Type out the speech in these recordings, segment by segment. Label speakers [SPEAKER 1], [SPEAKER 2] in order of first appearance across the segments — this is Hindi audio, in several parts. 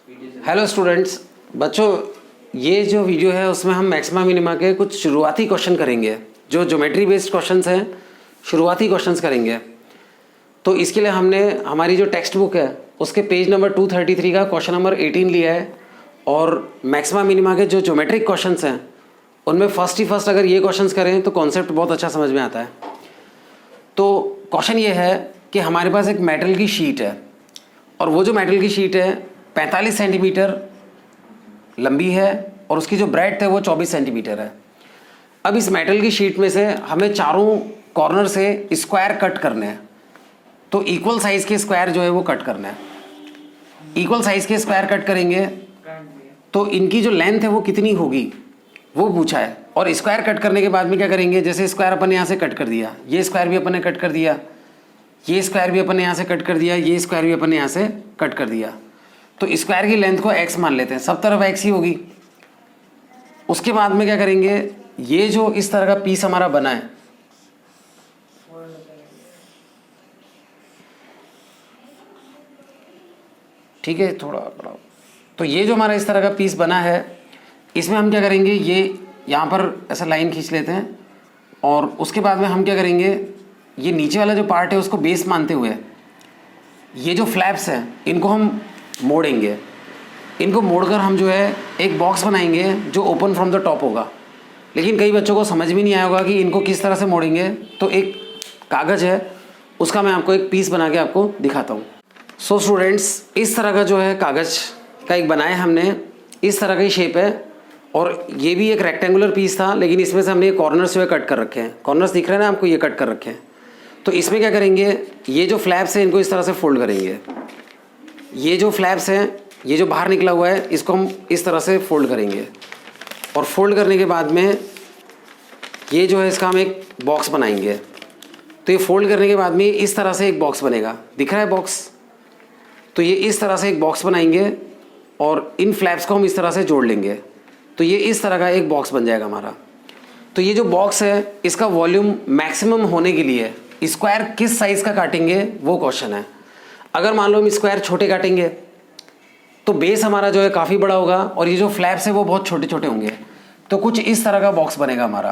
[SPEAKER 1] हेलो स्टूडेंट्स, बच्चों ये जो वीडियो है उसमें हम मैक्सिमा मिनिमा के कुछ शुरुआती क्वेश्चन करेंगे। जो ज्योमेट्री बेस्ड क्वेश्चंस हैं, शुरुआती क्वेश्चंस करेंगे। तो इसके लिए हमने हमारी जो टेक्स्ट बुक है उसके पेज नंबर 233 का क्वेश्चन नंबर 18 लिया है। और मैक्सिमा मिनिमा के जो ज्योमेट्रिक क्वेश्चंस हैं उनमें फर्स्ट अगर ये क्वेश्चंस करें तो कॉन्सेप्ट बहुत अच्छा समझ में आता है। तो क्वेश्चन ये है कि हमारे पास एक मेटल की शीट है और वो जो मेटल की शीट है 45 सेंटीमीटर लंबी है और उसकी जो ब्रेड्थ है वो 24 सेंटीमीटर है। अब इस मेटल की शीट में से हमें चारों कॉर्नर से स्क्वायर कट करने हैं। तो इक्वल साइज के स्क्वायर जो है वो कट करना है। इक्वल साइज के स्क्वायर कट करेंगे तो इनकी जो लेंथ है वो कितनी होगी वो पूछा है। और स्क्वायर कट करने के बाद में क्या करेंगे, जैसे स्क्वायर अपन ने यहाँ से कट कर दिया, ये स्क्वायर भी अपन ने कट कर दिया, ये स्क्वायर भी अपन ने यहाँ से कट कर दिया, ये स्क्वायर भी अपन ने यहाँ से कट कर दिया। तो स्क्वायर की लेंथ को x मान लेते हैं, सब तरफ x ही होगी। उसके बाद में क्या करेंगे, ये जो इस तरह का पीस हमारा बना है, ठीक है, थोड़ा बड़ा। तो ये जो हमारा इस तरह का पीस बना है इसमें हम क्या करेंगे, ये यहाँ पर ऐसा लाइन खींच लेते हैं और उसके बाद में हम क्या करेंगे, ये नीचे वाला जो पार्ट है उसको बेस मानते हुए ये जो फ्लैप्स हैं इनको हम मोड़ेंगे। इनको मोड़कर हम जो है एक बॉक्स बनाएंगे जो ओपन फ्रॉम द टॉप होगा। लेकिन कई बच्चों को समझ भी नहीं आया होगा कि इनको किस तरह से मोड़ेंगे। तो एक कागज़ है उसका मैं आपको एक पीस बना के आपको दिखाता हूँ। सो स्टूडेंट्स, इस तरह का जो है कागज़ का एक बनाया हमने, इस तरह की शेप है और ये भी एक रेक्टेंगुलर पीस था, लेकिन इसमें से हमने कॉर्नर्स जो है कट कर रखे हैं। कॉर्नर्स दिख रहे हैं ना आपको, ये कट कर रखे हैं। तो इसमें क्या करेंगे, ये जो फ्लैप्स हैं इनको इस तरह से फोल्ड करेंगे। ये जो फ्लैप्स हैं, ये जो बाहर निकला हुआ है, इसको हम इस तरह से फोल्ड करेंगे। और फोल्ड करने के बाद में ये जो है इसका हम एक बॉक्स बनाएंगे। तो ये फोल्ड करने के बाद में इस तरह से एक बॉक्स बनेगा, दिख रहा है बॉक्स। तो ये इस तरह से एक बॉक्स बनाएंगे और इन फ्लैप्स को हम इस तरह से जोड़ लेंगे। तो ये इस तरह का एक बॉक्स बन जाएगा हमारा। तो ये जो बॉक्स है इसका वॉल्यूम मैक्सिमम होने के लिए स्क्वायर किस साइज़ का काटेंगे वो क्वेश्चन है। अगर मान लो हम स्क्वायर छोटे काटेंगे तो बेस हमारा जो है काफ़ी बड़ा होगा और ये जो फ्लैप्स है वो बहुत छोटे छोटे होंगे। तो कुछ इस तरह का बॉक्स बनेगा हमारा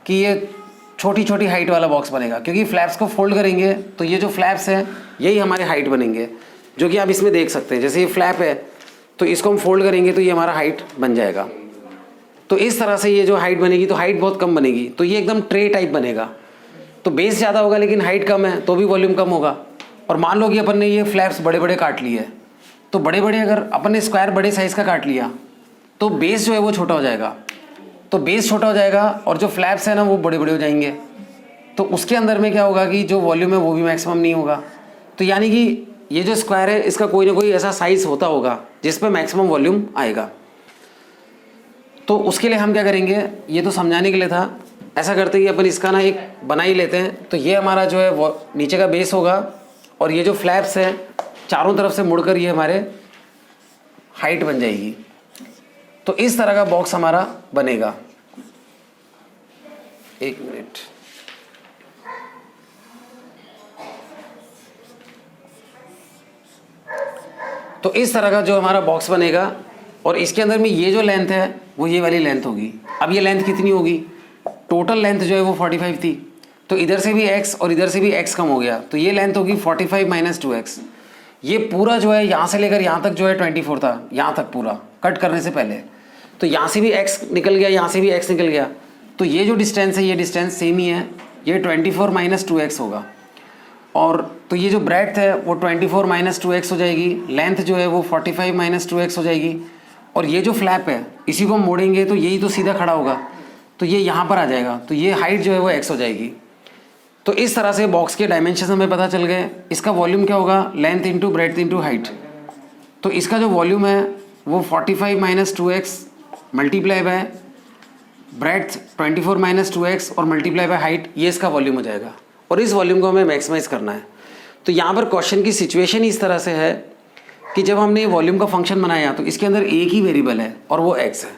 [SPEAKER 1] कि ये छोटी छोटी हाइट वाला बॉक्स बनेगा, क्योंकि फ्लैप्स को फोल्ड करेंगे तो ये जो फ्लैप्स हैं यही हमारे हाइट बनेंगे, जो कि आप इसमें देख सकते हैं। जैसे ये फ्लैप है तो इसको हम फोल्ड करेंगे तो ये हमारा हाइट बन जाएगा। तो इस तरह से ये जो हाइट बनेगी तो हाइट बहुत कम बनेगी, तो ये एकदम ट्रे टाइप बनेगा। तो बेस ज़्यादा होगा लेकिन हाइट कम है तो भी वॉल्यूम कम होगा। और मान लो कि अपन ने ये फ्लैप्स बड़े बड़े काट लिए, तो बड़े बड़े अगर अपन ने स्क्वायर बड़े साइज़ का काट लिया तो बेस जो है वो छोटा हो जाएगा। तो बेस छोटा हो जाएगा और जो फ्लैप्स है ना वो बड़े बड़े हो जाएंगे। तो उसके अंदर में क्या होगा कि जो वॉल्यूम है वो भी मैक्सिमम नहीं होगा। तो यानी कि ये जो स्क्वायर है इसका कोई ना कोई ऐसा साइज़ होता होगा जिस पर मैक्सिमम वॉल्यूम आएगा। तो उसके लिए हम क्या करेंगे, ये तो समझाने के लिए था। ऐसा करते ही अपन इसका ना एक बना ही लेते हैं। तो ये हमारा जो है वो नीचे का बेस होगा और ये जो फ्लैप्स हैं चारों तरफ से मुड़कर ये हमारे हाइट बन जाएगी। तो इस तरह का बॉक्स हमारा बनेगा। एक मिनट, तो इस तरह का जो हमारा बॉक्स बनेगा और इसके अंदर में ये जो लेंथ है वो ये वाली लेंथ होगी। अब ये लेंथ कितनी होगी, टोटल लेंथ जो है वो 45 थी, तो इधर से भी x और इधर से भी x कम हो गया, तो ये लेंथ होगी 45 माइनस 2x। ये पूरा जो है यहाँ से लेकर यहाँ तक जो है 24 था, यहाँ तक पूरा कट करने से पहले। तो यहाँ से भी x निकल गया, यहाँ से भी x निकल गया, तो ये जो डिस्टेंस है ये डिस्टेंस सेम ही है, ये 24 माइनस 2x होगा। और तो ये जो ब्रेड्थ है वो 24 माइनस 2x हो जाएगी, लेंथ जो है वो 45 माइनस 2x हो जाएगी। और ये जो फ्लैप है इसी को हम मोड़ेंगे तो यही तो सीधा खड़ा होगा, तो ये यहाँ पर आ जाएगा, तो ये हाइट जो है वो x हो जाएगी। तो इस तरह से बॉक्स के डायमेंशन हमें पता चल गए। इसका वॉल्यूम क्या होगा, length into breadth into height. तो इसका जो वॉल्यूम है वो 45 minus 2x multiply by breadth 24 minus 2x और मल्टीप्लाई बाय हाइट, ये इसका वॉल्यूम हो जाएगा। और इस वॉल्यूम को हमें मैक्सिमाइज़ करना है। तो यहाँ पर क्वेश्चन की सिचुएशन इस तरह से है कि जब हमने ये वॉल्यूम का फंक्शन बनाया तो इसके अंदर एक ही वेरिएबल है और वो x है।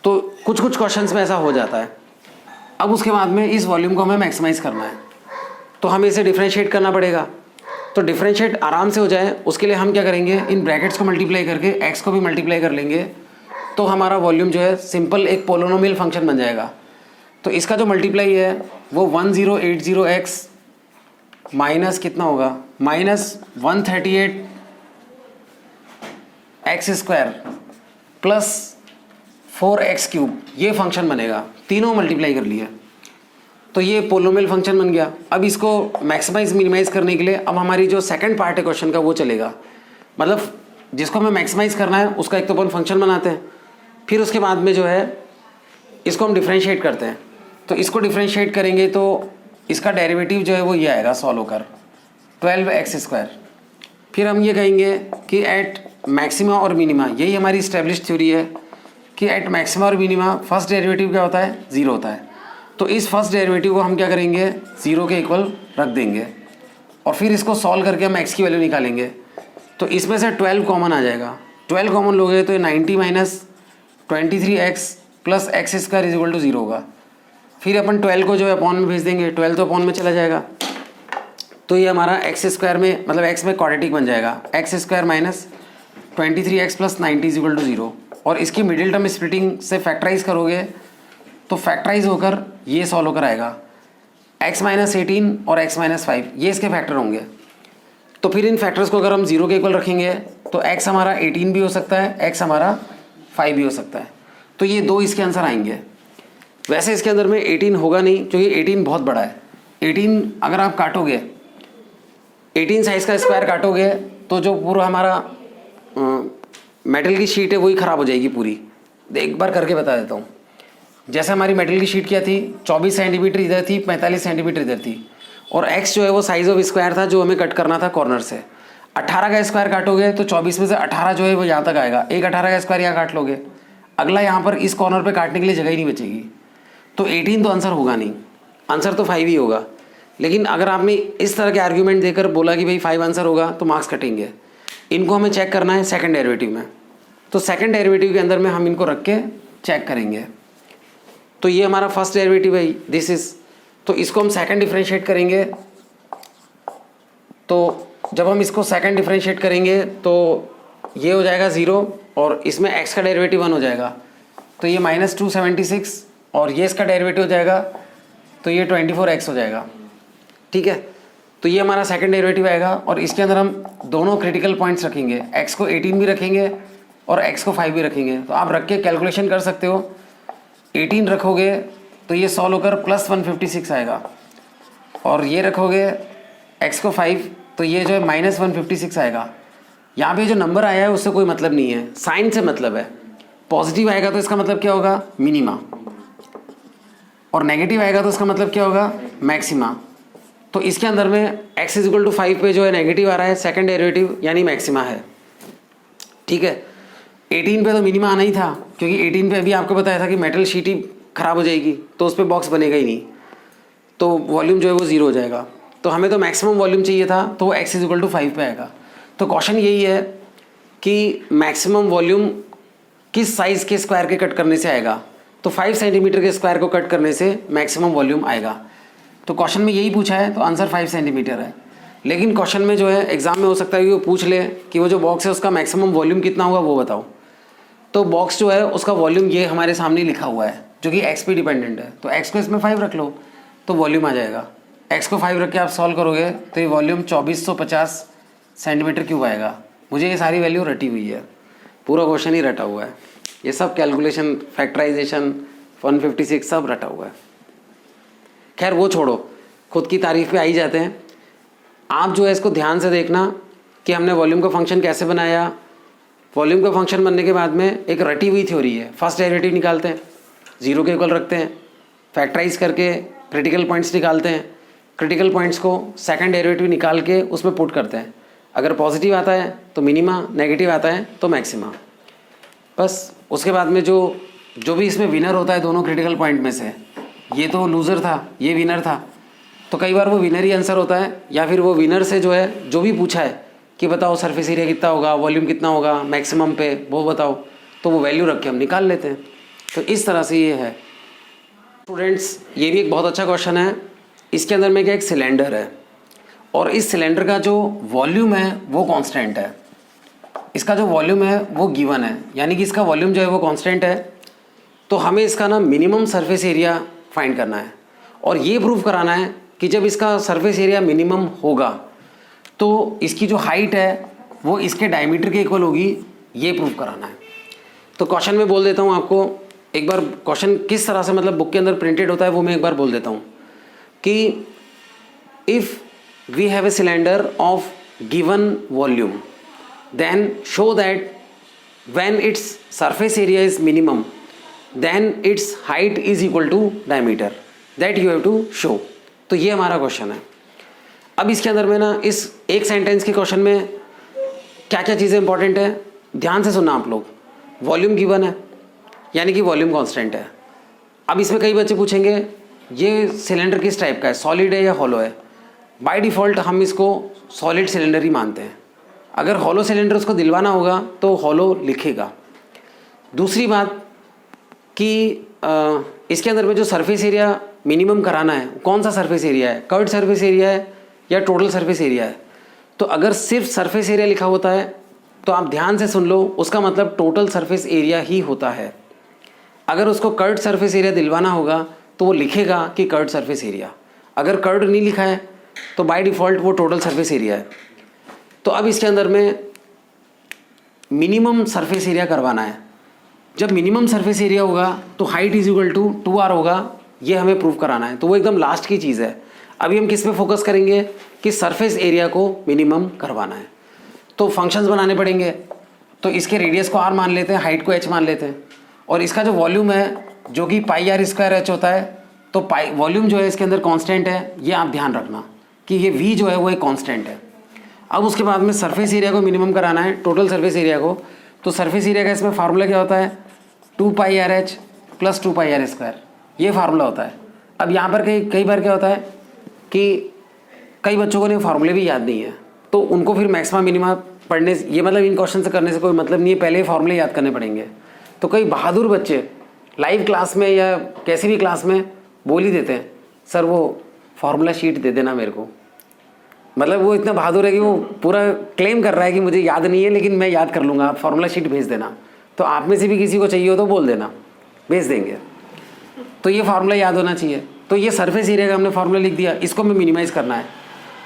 [SPEAKER 1] तो कुछ कुछ क्वेश्चंस में ऐसा हो जाता है। अब उसके बाद में इस वॉल्यूम को हमें मैक्सिमाइज़ करना है तो हमें इसे डिफरेंशिएट करना पड़ेगा। तो डिफरेंशिएट आराम से हो जाए उसके लिए हम क्या करेंगे, इन ब्रैकेट्स को मल्टीप्लाई करके एक्स को भी मल्टीप्लाई कर लेंगे, तो हमारा वॉल्यूम जो है सिंपल एक पोलिनोमियल फंक्शन बन जाएगा। तो इसका जो मल्टीप्लाई है वो 1080x माइनस कितना होगा, माइनस 138x² प्लस 4x³, ये फंक्शन बनेगा। तीनों मल्टीप्लाई कर लिया तो ये पोलिनोमियल फंक्शन बन गया। अब इसको मैक्सिमाइज मिनिमाइज करने के लिए अब हमारी जो सेकंड पार्ट है क्वेश्चन का वो चलेगा, मतलब जिसको हमें मैक्सिमाइज करना है उसका एक तो अपन फंक्शन बनाते हैं, फिर उसके बाद में जो है इसको हम डिफ्रेंशिएट करते हैं। तो इसको डिफ्रेंशिएट करेंगे तो इसका डेरिवेटिव जो है वो ये आएगा सॉल्व होकर 12x²। फिर हम ये कहेंगे कि एट मैक्सिमा और मिनिमा, यही हमारी इस्टेब्लिश थ्योरी है कि एट मैक्सिमा और मिनिमा फर्स्ट डेरिवेटिव क्या होता है, 0 होता है। तो इस फर्स्ट डेरिवेटिव को हम क्या करेंगे, 0 के इक्वल रख देंगे और फिर इसको सॉल्व करके हम x की वैल्यू निकालेंगे। तो इसमें से 12 कॉमन आ जाएगा, 12 कॉमन लोगे तो ये 90 माइनस 23x प्लस x² = 0 होगा। फिर अपन 12 को जो है अपॉन में भेज देंगे, 12 तो अपॉन में चला जाएगा, तो ये हमारा x² में मतलब x में क्वाड्रेटिक बन जाएगा, x² माइनस 23x प्लस 90 = 0। और इसकी मिडिल टर्म स्प्लिटिंग से फैक्टराइज करोगे तो फैक्टराइज होकर ये सॉल्व होकर आएगा x माइनस 18 और x माइनस 5, ये इसके फैक्टर होंगे। तो फिर इन फैक्टर्स को अगर हम 0 के इक्वल रखेंगे तो x हमारा 18 भी हो सकता है, x हमारा 5 भी हो सकता है। तो ये दो इसके आंसर आएंगे। वैसे इसके अंदर में 18 होगा नहीं क्योंकि 18 बहुत बड़ा है। 18 अगर आप काटोगे, 18 साइज़ का स्क्वायर काटोगे तो जो पूरा हमारा मेटल की शीट है वही ख़राब हो जाएगी पूरी। एक बार करके बता देता हूँ। जैसे हमारी मेटल की शीट क्या थी, 24 सेंटीमीटर इधर थी, 45 सेंटीमीटर इधर थी, और x जो है वो साइज़ ऑफ स्क्वायर था जो हमें कट करना था कॉर्नर से। 18 का स्क्वायर काटोगे तो 24 में से 18 जो है वो यहाँ तक आएगा, एक 18 का स्क्वायर यहाँ काट लोगे, अगला यहाँ पर इस कॉर्नर पे काटने के लिए जगह ही नहीं बचेगी। तो 18 तो आंसर होगा नहीं, आंसर तो 5 ही होगा। लेकिन अगर आपने इस तरह के आर्ग्यूमेंट देकर बोला कि भाई 5 आंसर होगा तो मार्क्स कटेंगे। इनको हमें चेक करना है सेकंड डेरिवेटिव में, तो सेकंड डेरिवेटिव के अंदर में हम इनको रख के चेक करेंगे। तो ये हमारा फर्स्ट डेरिवेटिव है, दिस इज, तो इसको हम सेकंड डिफरेंशिएट करेंगे। तो जब हम इसको सेकंड डिफरेंशिएट करेंगे तो ये हो जाएगा 0 और इसमें x का डेरिवेटिव 1 हो जाएगा, तो ये माइनस 276 और ये इसका डेरिवेटिव हो जाएगा तो ये 24x हो जाएगा। ठीक है, तो ये हमारा सेकंड डेरिवेटिव आएगा और इसके अंदर हम दोनों क्रिटिकल पॉइंट्स रखेंगे, x को 18 भी रखेंगे और x को 5 भी रखेंगे। तो आप रख के कैलकुलेशन कर सकते हो। 18 रखोगे तो ये सॉल्व होकर प्लस 156 आएगा और ये रखोगे x को 5 तो ये जो है माइनस 156 आएगा। यहाँ पे जो नंबर आया है उससे कोई मतलब नहीं है, साइन से मतलब है। पॉजिटिव आएगा तो इसका मतलब क्या होगा, मिनिमा, और नेगेटिव आएगा तो इसका मतलब क्या होगा, मैक्सिमा। तो इसके अंदर में x = 5 पे जो है नेगेटिव आ रहा है, सेकंड डेरिवेटिव यानी मैक्सिमा है। ठीक है, 18 पे तो मिनिमा आना ही था क्योंकि 18 पे अभी आपको बताया था कि मेटल शीट ही ख़राब हो जाएगी तो उस पर बॉक्स बनेगा ही नहीं, तो वॉल्यूम जो है वो 0 हो जाएगा। तो हमें तो मैक्सिमम वॉल्यूम चाहिए था तो वो x = 5 पे आएगा। तो क्वेश्चन यही है कि मैक्सिमम वॉल्यूम किस साइज़ के स्क्वायर के कट करने से आएगा, तो 5 सेंटीमीटर के स्क्वायर को कट करने से मैक्सिमम वॉल्यूम आएगा। तो क्वेश्चन में यही पूछा है तो आंसर 5 सेंटीमीटर है। लेकिन क्वेश्चन में जो है एग्जाम में हो सकता है कि वो पूछ ले कि वो जो बॉक्स है उसका मैक्सिमम वॉल्यूम कितना होगा वो बताओ। तो बॉक्स जो है उसका वॉल्यूम ये हमारे सामने लिखा हुआ है जो कि x पे डिपेंडेंट है, तो x को इसमें 5 रख लो तो वॉल्यूम आ जाएगा। x को 5 रख के आप सॉल्व करोगे तो ये वॉल्यूम 2450 सेंटीमीटर क्यूब आएगा। मुझे ये सारी वैल्यू रटी हुई है, पूरा क्वेश्चन ही रटा हुआ है, ये सब कैलकुलेशन, फैक्टराइजेशन, 156 सब रटा हुआ है। खैर वो छोड़ो, खुद की तारीफ पे आ ही जाते हैं। आप जो है इसको ध्यान से देखना कि हमने वॉल्यूम का फंक्शन कैसे बनाया। वॉल्यूम का फंक्शन बनने के बाद में एक रटी हुई थ्योरी है, फर्स्ट डेरिवेटिव निकालते हैं, 0 के इक्वल रखते हैं, फैक्टराइज करके क्रिटिकल पॉइंट्स निकालते हैं, क्रिटिकल पॉइंट्स को सेकंड डेरिवेटिव निकाल के उसमें पुट करते हैं। अगर पॉजिटिव आता है तो मिनिमा, नेगेटिव आता है तो मैक्सिमा। बस उसके बाद में जो भी इसमें विनर होता है दोनों क्रिटिकल पॉइंट में से, ये तो लूज़र था, ये विनर था, तो कई बार वो विनर ही आंसर होता है, या फिर वो विनर से जो है जो भी पूछा है कि बताओ सरफेस एरिया कितना होगा, वॉल्यूम कितना होगा मैक्सिमम पे, वो बताओ, तो वो वैल्यू रख के हम निकाल लेते हैं। तो इस तरह से ये है स्टूडेंट्स। ये भी एक बहुत अच्छा क्वेश्चन है। इसके अंदर में क्या, एक सिलेंडर है और इस सिलेंडर का जो वॉल्यूम है वो कांस्टेंट है, इसका जो वॉल्यूम है वो गिवन है, यानी कि इसका वॉल्यूम जो है वो कांस्टेंट है। तो हमें इसका ना मिनिमम सरफेस एरिया फाइंड करना है और ये प्रूव कराना है कि जब इसका सरफेस एरिया मिनिमम होगा तो इसकी जो हाइट है वो इसके डायमीटर के इक्वल होगी, ये प्रूव कराना है। तो क्वेश्चन में बोल देता हूँ आपको एक बार, क्वेश्चन किस तरह से मतलब बुक के अंदर प्रिंटेड होता है वो मैं एक बार बोल देता हूँ कि if we have a cylinder of given volume then show that when its surface area is minimum then its height is equal to diameter, that you have to show. तो ये हमारा क्वेश्चन है। अब इसके अंदर में ना इस एक सेंटेंस के क्वेश्चन में क्या क्या चीज़ें इंपॉर्टेंट है, ध्यान से सुनना आप लोग। वॉल्यूम गिवन है यानी कि वॉल्यूम कांस्टेंट है। अब इसमें कई बच्चे पूछेंगे ये सिलेंडर किस टाइप का है, सॉलिड है या हॉलो है। बाय डिफ़ॉल्ट हम इसको सॉलिड सिलेंडर ही मानते हैं। अगर हॉलो सिलेंडर उसको दिलवाना होगा तो हॉलो लिखेगा। दूसरी बात कि इसके अंदर में जो सरफेस एरिया मिनिमम कराना है कौन सा सरफेस एरिया है, कर्व्ड सरफेस एरिया है या टोटल सरफेस एरिया है। तो अगर सिर्फ सरफेस एरिया लिखा होता है तो आप ध्यान से सुन लो, उसका मतलब टोटल सरफेस एरिया ही होता है। अगर उसको कर्व्ड सरफेस एरिया दिलवाना होगा तो वो लिखेगा कि कर्व्ड सरफेस एरिया। अगर कर्व्ड नहीं लिखा है तो बाय डिफ़ॉल्ट वो टोटल सरफेस एरिया है। तो अब इसके अंदर में मिनिमम सरफेस एरिया करवाना है। जब मिनिमम सरफेस एरिया होगा तो height is equal to 2r होगा, ये हमें प्रूव कराना है। तो वो एकदम लास्ट की चीज़ है। अभी हम किस पे फोकस करेंगे कि सरफेस एरिया को मिनिमम करवाना है। तो फंक्शंस बनाने पड़ेंगे। तो इसके रेडियस को r मान लेते हैं, हाइट को h मान लेते हैं और इसका जो वॉल्यूम है जो कि पाई r स्क्वायर h होता है, तो पाई वॉल्यूम जो है इसके अंदर कांस्टेंट है, ये आप ध्यान रखना कि ये v जो है वो एक कांस्टेंट है। अब उसके बाद में सरफेस एरिया को मिनिमम कराना है, टोटल सरफेस एरिया को। तो सरफेस एरिया का इसमें फार्मूला क्या होता है, 2 pi r H plus 2 pi r square, ये फार्मूला होता है। अब यहाँ पर कई बार क्या होता है कि कई बच्चों को फार्मूले भी याद नहीं है, तो उनको फिर मैक्सिमा मिनिमा पढ़ने ये मतलब इन क्वेश्चन से करने से कोई मतलब नहीं है, पहले फार्मूले याद करने पड़ेंगे। तो कई बहादुर बच्चे लाइव क्लास में या कैसी भी क्लास में बोल ही देते हैं, सर वो फार्मूला शीट दे देना मेरे को। मतलब वो इतना बहादुर है कि वो पूरा क्लेम कर रहा है कि मुझे याद नहीं है लेकिन मैं याद कर लूँगा, आप फार्मूला शीट भेज देना। तो आप में से भी किसी को चाहिए हो तो बोल देना, भेज देंगे। तो ये फार्मूला याद होना चाहिए। तो ये सरफेस एरिया का हमने फार्मूला लिख दिया, इसको हमें मिनिमाइज़ करना है।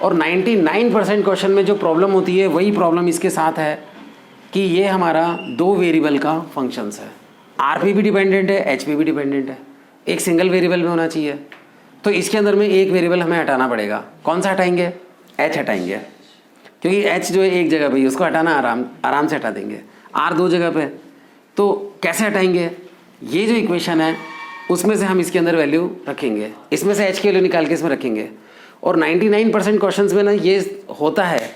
[SPEAKER 1] और 99% क्वेश्चन में जो प्रॉब्लम होती है वही प्रॉब्लम इसके साथ है कि ये हमारा 2 वेरिएबल का फंक्शंस है। आर पे भी डिपेंडेंट है, एच पे भी डिपेंडेंट है, एक सिंगल वेरिएबल में होना चाहिए। तो इसके अंदर में एक वेरिएबल हमें हटाना पड़ेगा। कौन सा हटाएंगे, एच हटाएंगे, क्योंकि एच जो है एक जगह पे, उसको हटाना आराम से हटा देंगे। आर 2 जगह पे, तो कैसे हटाएंगे, ये जो इक्वेशन है उसमें से हम इसके अंदर वैल्यू रखेंगे, इसमें से एच की वैल्यू निकाल के इसमें रखेंगे। और 99% क्वेश्चंस में ना ये होता है,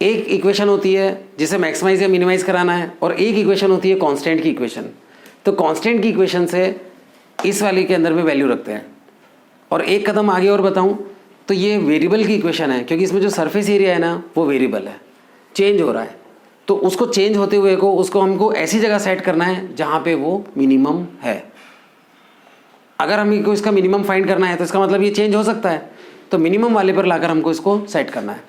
[SPEAKER 1] एक इक्वेशन होती है जिसे मैक्सिमाइज या मिनिमाइज कराना है और एक इक्वेशन होती है कांस्टेंट की इक्वेशन। तो कांस्टेंट की इक्वेशन से इस वाली के अंदर में वैल्यू रखते हैं। और एक कदम आगे और बताऊं तो ये वेरिएबल की इक्वेशन है, क्योंकि इसमें जो सरफेस एरिया है ना वो वेरिएबल है, चेंज हो रहा है। तो उसको चेंज होते हुए को उसको हमको ऐसी जगह सेट करना है जहाँ पे वो मिनिमम है। अगर हमको इसका मिनिमम फाइंड करना है तो इसका मतलब ये चेंज हो सकता है, तो मिनिमम वाले पर लाकर हमको इसको सेट करना है।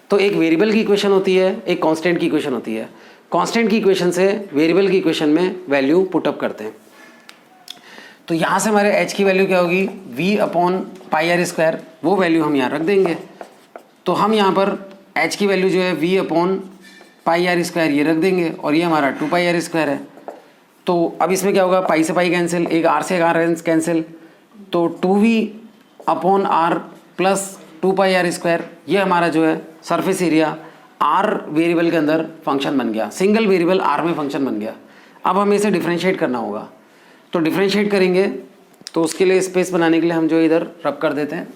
[SPEAKER 1] तो एक वेरिएबल की इक्वेशन होती है, एक कांस्टेंट की इक्वेशन होती है। कांस्टेंट की इक्वेशन से वेरिएबल की इक्वेशन में वैल्यू पुटअप करते हैं। तो यहाँ से हमारे h की वैल्यू क्या होगी, v upon pi r square, वो वैल्यू हम यहाँ रख देंगे। तो हम यहाँ पर h की वैल्यू जो है v upon pi r square ये रख देंगे और ये हमारा 2 पाई आर स्क्वायर है। तो अब इसमें क्या होगा, पाई से पाई कैंसिल, एक r से एक r कैंसिल, तो 2v upon r plus 2 pi r square, ये हमारा जो है सरफेस एरिया r वेरिएबल के अंदर फंक्शन बन गया, सिंगल वेरिएबल r में फंक्शन बन गया। अब हमें इसे डिफ्रेंशिएट करना होगा। तो डिफ्रेंशिएट करेंगे तो उसके लिए स्पेस बनाने के लिए हम जो इधर रब कर देते हैं।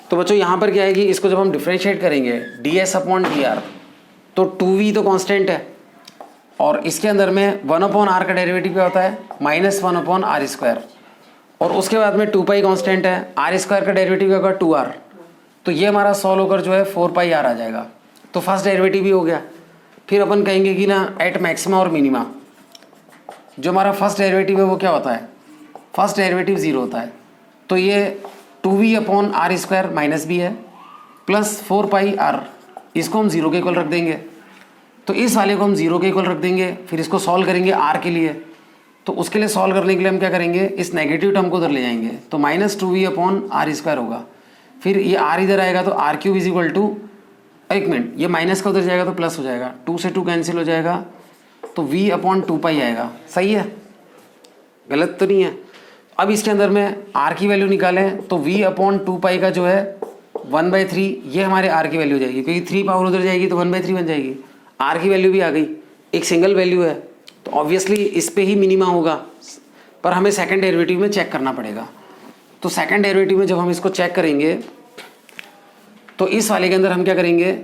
[SPEAKER 1] तो बच्चों यहाँ पर क्या है कि इसको जब हम डिफ्रेंशिएट करेंगे ds अपॉन dr, तो 2v तो कांस्टेंट है और इसके अंदर में 1 अपॉन r का डेरिवेटिव क्या होता है, -1 अपॉन r स्क्वायर, और उसके बाद में 2 पाई कांस्टेंट है, r स्क्वायर का डेरिवेटिव क्या होगा 2r। तो ये हमारा सॉल्व होकर जो है 4 पाई r आ जाएगा। तो फर्स्ट डेरिवेटिव भी हो गया। फिर अपन कहेंगे कि ना एट मैक्सिमा और मिनिमा, जो हमारा फर्स्ट डेरिवेटिव है वो क्या होता है, फर्स्ट डेरिवेटिव 0 होता है। तो ये 2v upon r square minus B है प्लस 4 पाई आर, इसको हम 0 के इक्वल रख देंगे। तो इस वाले को हम 0 के इक्वल रख देंगे, फिर इसको सॉल्व करेंगे आर के लिए। तो उसके लिए सॉल्व करने के लिए हम क्या करेंगे, इस नेगेटिव टर्म को उधर ले जाएंगे, तो minus 2v upon r square होगा। फिर ये आर इधर आएगा तो r cube is equal to, एक मिनट, ये माइनस का उधर जाएगा तो प्लस हो जाएगा, 2 से 2 कैंसिल हो जाएगा, तो v अपॉन 2 पाई आएगा। सही है, गलत तो नहीं है। अब इसके अंदर में r की वैल्यू निकालें तो v अपॉन 2 पाई का जो है 1/3, ये हमारे r की वैल्यू जाएगी, क्योंकि 3 पावर उधर जाएगी तो 1/3 बन जाएगी। r की वैल्यू भी आ गई, एक सिंगल वैल्यू है तो ऑब्वियसली इस पे ही मिनिमा होगा, पर हमें सेकंड डेरिवेटिव में चेक करना पड़ेगा। तो सेकंड डेरिवेटिव में जब हम इसको चेक करेंगे तो इस वाले के अंदर हम क्या करेंगे,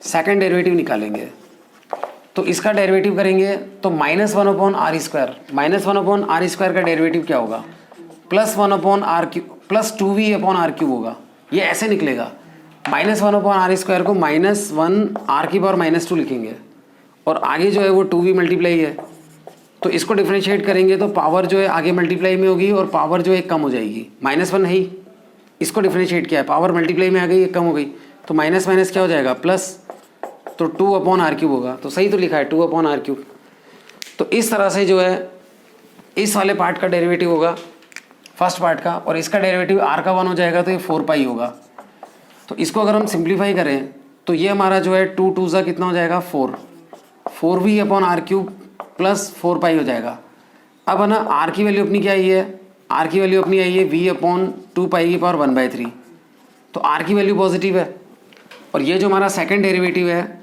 [SPEAKER 1] सेकंड डेरिवेटिव निकालेंगे। तो इसका डेरिवेटिव करेंगे तो -1 upon r square, -1 upon r square का डेरिवेटिव क्या होगा, +1 upon r cube plus 2v upon r cube होगा। ये ऐसे निकलेगा, -1 अपॉन आर स्क्वायर को -1 आर की पावर -2 लिखेंगे, और आगे जो है वो 2v मल्टीप्लाई है, तो इसको डिफ्रेंशिएट करेंगे तो पावर जो है आगे मल्टीप्लाई में होगी और पावर जो है कम हो जाएगी। -1 है ही, इसको डिफ्रेंशिएट किया है, पावर मल्टीप्लाई में आ गई, कम हो गई, तो माइनस माइनस क्या हो जाएगा प्लस, तो 2 अपॉन आर क्यूब होगा। तो सही तो लिखा है 2 अपॉन आर क्यूब। तो इस तरह से जो है इस वाले पार्ट का डेरिवेटिव होगा, फर्स्ट पार्ट का, और इसका डेरिवेटिव r का 1 हो जाएगा तो ये 4 पाई होगा। तो इसको अगर हम सिंप्लीफाई करें तो ये हमारा जो है 2 2 ज़ा कितना हो जाएगा 4v upon r cube plus 4 pi हो जाएगा। अब है ना r की वैल्यू अपनी क्या आई है, r की वैल्यू अपनी आई है v अपॉन 2 पाई की पावर 1/3, तो r की वैल्यू पॉजिटिव है। और ये जो हमारा सेकंड डेरिवेटिव है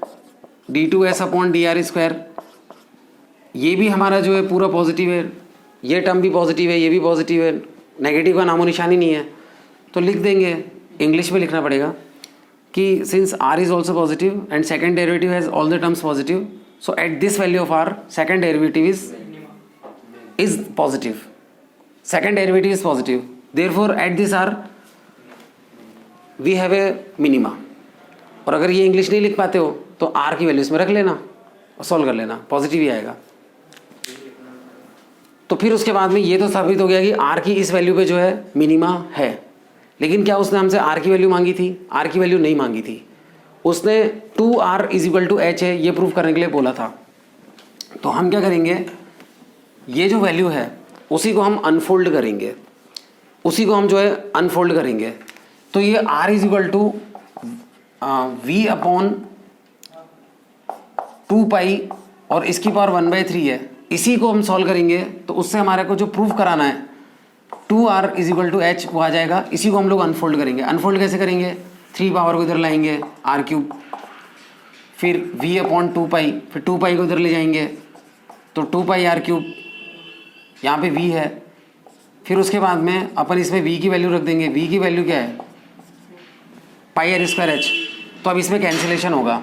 [SPEAKER 1] d2s upon D R square, ये भी हमारा जो है पूरा पॉजिटिव है, ये टर्म भी पॉजिटिव है, ये भी पॉजिटिव है, नेगेटिव का नामो निशान ही नहीं है। तो लिख देंगे, इंग्लिश में लिखना पड़ेगा कि since r is also positive and second derivative has all the terms positive, so at this value of r second derivative is positive, second derivative is positive, therefore at this r we have a minima. और अगर ये इंग्लिश नहीं लिख पाते हो तो r की वैल्यू इसमें रख लेना और सॉल्व कर लेना, पॉजिटिव ही आएगा। तो फिर उसके बाद में ये तो साबित हो गया कि r की इस वैल्यू पे जो है मिनिमा है, लेकिन क्या उसने हमसे r की वैल्यू मांगी थी, r की वैल्यू नहीं मांगी थी, उसने 2r is equal to h है ये प्रूव करने के लिए बोला था। तो हम क्या करेंगे, ये जो वैल्यू है उसी को हम अनफोल्ड करेंगे, उसी को हम जो है अनफोल्ड करेंगे। तो ये r is equal to v upon 2 pi और इसकी पावर 1/3 है, इसी को हम सॉल्व करेंगे तो उससे हमारे को जो प्रूफ कराना है 2r is equal to h वो आ जाएगा। इसी को हम लोग अनफोल्ड करेंगे। अनफोल्ड कैसे करेंगे, 3 पावर को इधर लाएंगे r क्यूब, फिर v अपॉन 2 पाई, फिर 2 पाई को इधर ले जाएंगे तो 2 पाई r क्यूब, यहाँ पे v है, फिर उसके बाद में अपन इसमें v की वैल्यू रख देंगे। v की वैल्यू क्या है, पाई आर स्क्वायर h। तो अब इसमें कैंसिलेशन होगा,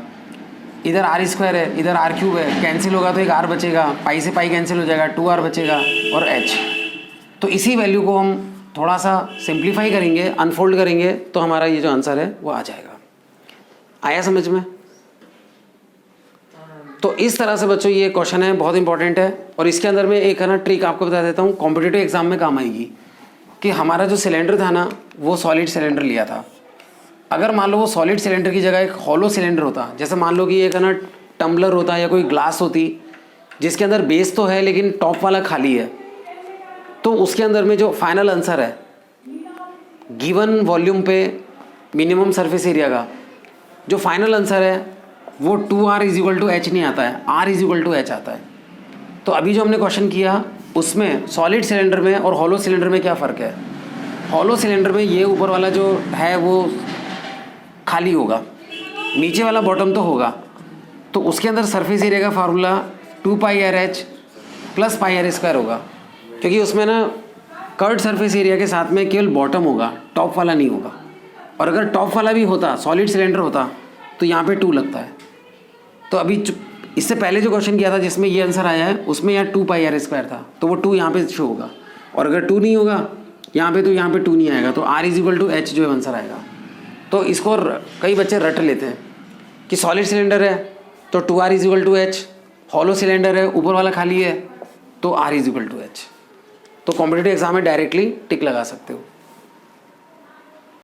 [SPEAKER 1] इधर आर स्क्वायर है, इधर आर क्यूब है, कैंसिल होगा तो एक आर बचेगा, पाई से पाई कैंसिल हो जाएगा, 2r बचेगा और h। तो इसी वैल्यू को हम थोड़ा सा सिंप्लीफाई करेंगे, अनफोल्ड करेंगे, तो हमारा ये जो आंसर है वो आ जाएगा। आया समझ में? तो इस तरह से बच्चों ये क्वेश्चन है, बहुत इंपॉर्टेंट है। और इसके अंदर में एक है ना ट्रिक आपको बता देता हूँ, कॉम्पिटिटिव एग्जाम में काम आएगी, कि हमारा जो सिलेंडर था ना वो सॉलिड सिलेंडर लिया था। अगर मान लो वो सॉलिड सिलेंडर की जगह एक हॉलो सिलेंडर होता, जैसे मान लो कि एक है ना टम्बलर होता या कोई ग्लास होती जिसके अंदर बेस तो है लेकिन टॉप वाला खाली है, तो उसके अंदर में जो फाइनल आंसर है गिवन वॉल्यूम पे मिनिमम सरफेस एरिया का जो फाइनल आंसर है वो 2r is equal to h नहीं आता है, r is equal to h आता है। तो अभी जो हमने क्वेश्चन किया उसमें सॉलिड सिलेंडर में और हॉलो सिलेंडर में क्या फ़र्क है, हॉलो सिलेंडर में ये ऊपर वाला जो है वो खाली होगा, नीचे वाला बॉटम तो होगा, तो उसके अंदर सरफेस एरिया का formula 2 pi r H plus pi r square होगा, क्योंकि उसमें ना कर्ड सरफेस एरिया के साथ में केवल बॉटम होगा, टॉप वाला नहीं होगा। और अगर टॉप वाला भी होता, सॉलिड सिलेंडर होता, तो यहाँ पे 2 लगता है। तो अभी इससे पहले जो क्वेश्चन किया था जिसमें ये आंसर आया है उसमें यहाँ 2 पाई आर स्क्वायर था, तो वो 2 यहाँ पे शो होगा, और अगर 2 नहीं होगा यहाँ पे तो यहाँ पे 2 नहीं आएगा, तो r is equal to h जो है आंसर आएगा। तो इसको कई बच्चे रट लेते हैं कि सॉलिड सिलेंडर है तो 2r is equal to h, hollow cylinder है ऊपर वाला खाली है तो r is equal to h। तो कॉम्पिटिटिव एग्जाम में डायरेक्टली टिक लगा सकते हो।